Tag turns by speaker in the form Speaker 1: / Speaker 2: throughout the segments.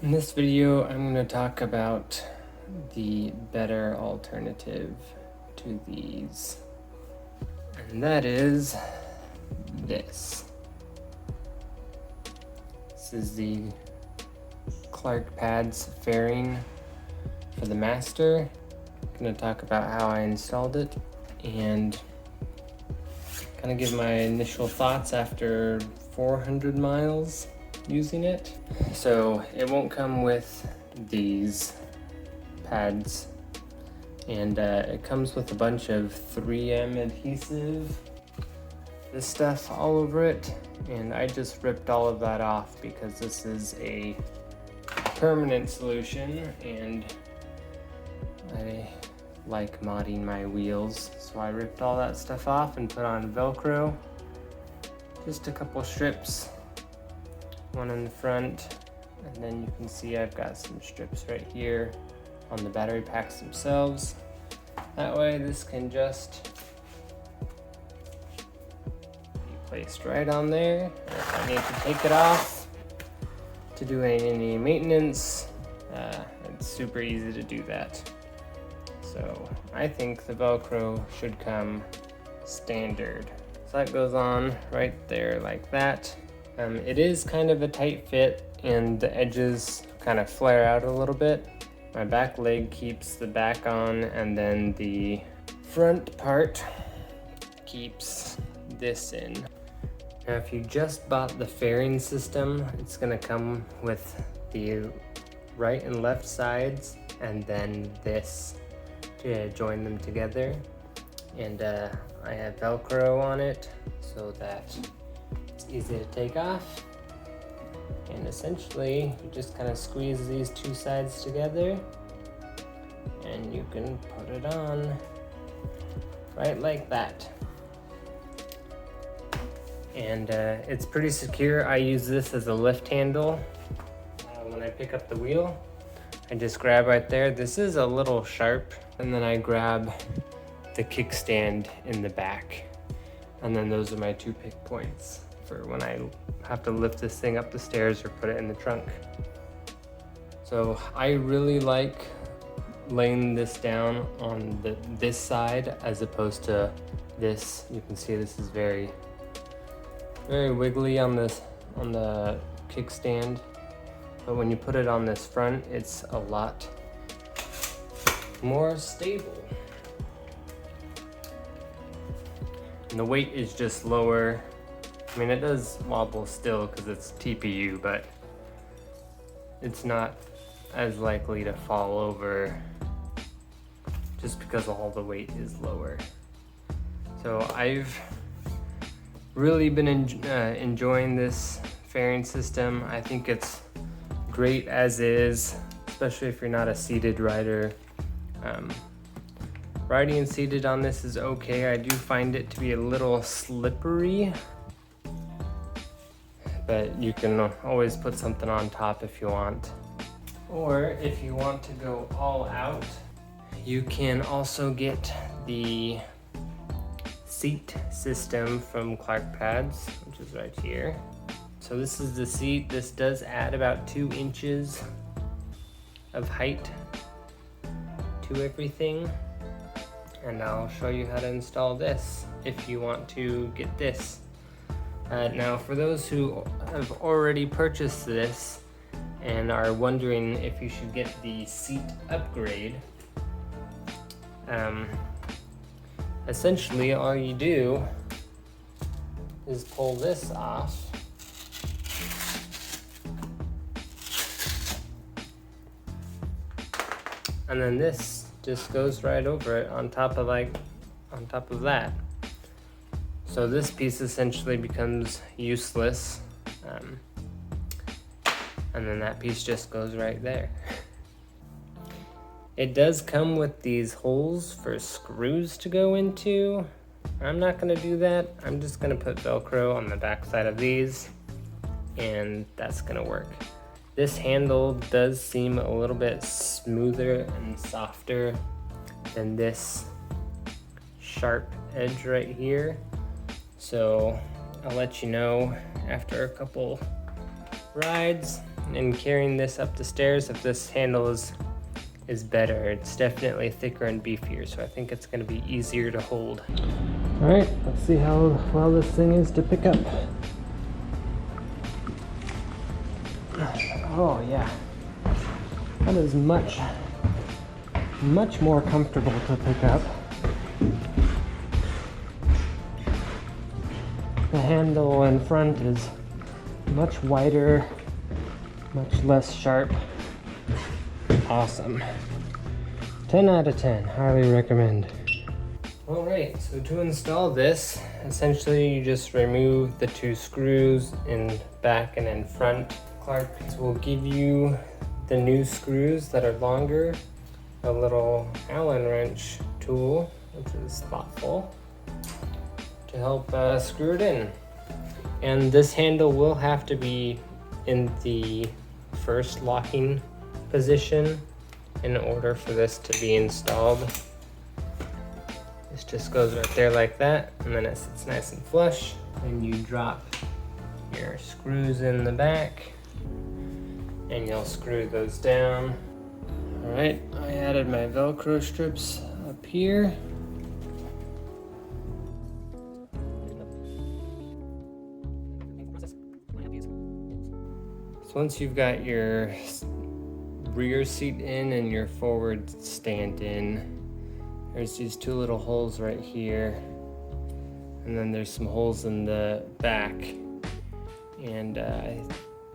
Speaker 1: In this video, I'm going to talk about the better alternative to these, and that is this. This is the Clarkpads fairing for the Master. I'm going to talk about how I installed it and kind of give my initial thoughts after 400 miles using it. So it won't come with these pads, and it comes with a bunch of 3M adhesive, this stuff all over it, and I just ripped all of that off because this is a permanent solution and I like modding my wheels, so I ripped all that stuff off and put on Velcro, just a couple strips, one in the front, and then you can see I've got some strips right here on the battery packs themselves. That way this can just be placed right on there. And if I need to take it off to do any maintenance, it's super easy to do that. So I think the Velcro should come standard. So that goes on right there like that. It is kind of a tight fit and the edges kind of flare out a little bit. My back leg keeps the back on, and then the front part keeps this in. Now if you just bought the fairing system, it's gonna come with the right and left sides and then this to join them together. And I have Velcro on it so that it's easy to take off. And essentially, you just kind of squeeze these two sides together and you can put it on right like that. And it's pretty secure. I use this as a lift handle. When I pick up the wheel, I just grab right there. This is a little sharp, and then I grab the kickstand in the back. And then those are my two pick points for when I have to lift this thing up the stairs or put it in the trunk. So I really like laying this down on this side as opposed to this. You can see this is very wiggly on the kickstand. But when you put it on this front, it's a lot more stable. And the weight is just lower. I mean, it does wobble still because it's TPU, but it's not as likely to fall over just because all the weight is lower. So I've really been enjoying this fairing system. I think it's great as is, especially if you're not a seated rider. Riding seated on this is okay. I do find it to be a little slippery, but you can always put something on top if you want. Or if you want to go all out, you can also get the seat system from Clarkpads, which is right here. So this is the seat. This does add about 2 inches of height to everything. And I'll show you how to install this if you want to get this. Now for those who have already purchased this and are wondering if you should get the seat upgrade, essentially all you do is pull this off and then this just goes right over it on top of that. So this piece essentially becomes useless, and then that piece just goes right there. It does come with these holes for screws to go into. I'm not gonna do that. I'm just gonna put Velcro on the back side of these, and that's gonna work. This handle does seem a little bit smoother and softer than this sharp edge right here. So I'll let you know after a couple rides in carrying this up the stairs if this handle is better. It's definitely thicker and beefier, so I think it's going to be easier to hold. All right, let's see how well this thing is to pick up. Oh yeah, that is much more comfortable to pick up. The handle in front is much wider, much less sharp. Awesome. 10 out of 10, highly recommend. All right, so to install this, essentially you just remove the 2 screws in back and in front. Clarkpads will give you the new screws that are longer, a little Allen wrench tool, which is thoughtful, to help screw it in. And this handle will have to be in the first locking position in order for this to be installed. This just goes right there like that, and then it sits nice and flush. And you drop your screws in the back, and you'll screw those down. All right, I added my Velcro strips up here. So once you've got your rear seat in and your forward stand in, there's these 2 little holes right here, and then there's some holes in the back, and I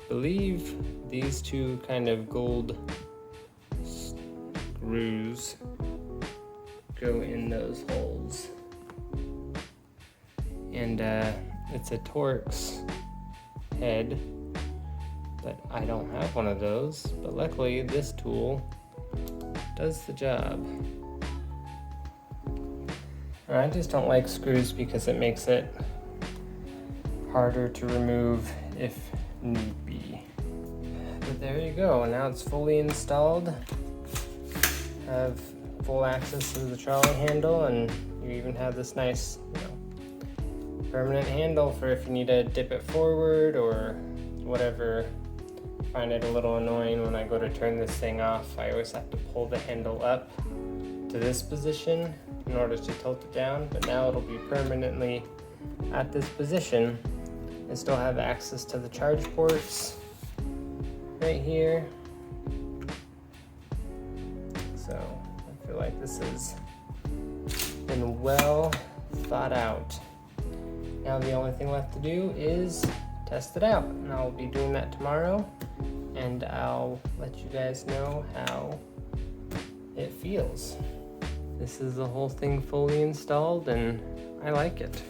Speaker 1: believe these 2 kind of gold screws go in those holes, and it's a Torx head, but I don't have one of those, but luckily this tool does the job. I just don't like screws because it makes it harder to remove if need be. But there you go, now it's fully installed. Have full access to the trolley handle, and you even have this nice, permanent handle for if you need to dip it forward or whatever. I find it a little annoying when I go to turn this thing off. I always have to pull the handle up to this position in order to tilt it down, but now it'll be permanently at this position. I still have access to the charge ports right here. So I feel like this has been well thought out. Now the only thing left to do is test it out, and I'll be doing that tomorrow, and I'll let you guys know how it feels. This is the whole thing fully installed, and I like it.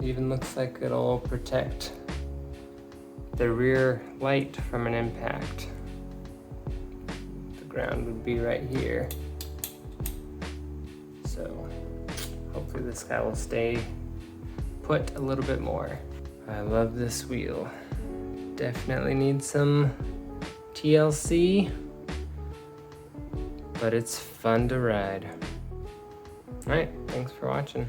Speaker 1: It even looks like it'll protect the rear light from an impact. The ground would be right here. So hopefully this guy will stay put a little bit more. I love this wheel. Definitely needs some TLC, but it's fun to ride. All right, thanks for watching.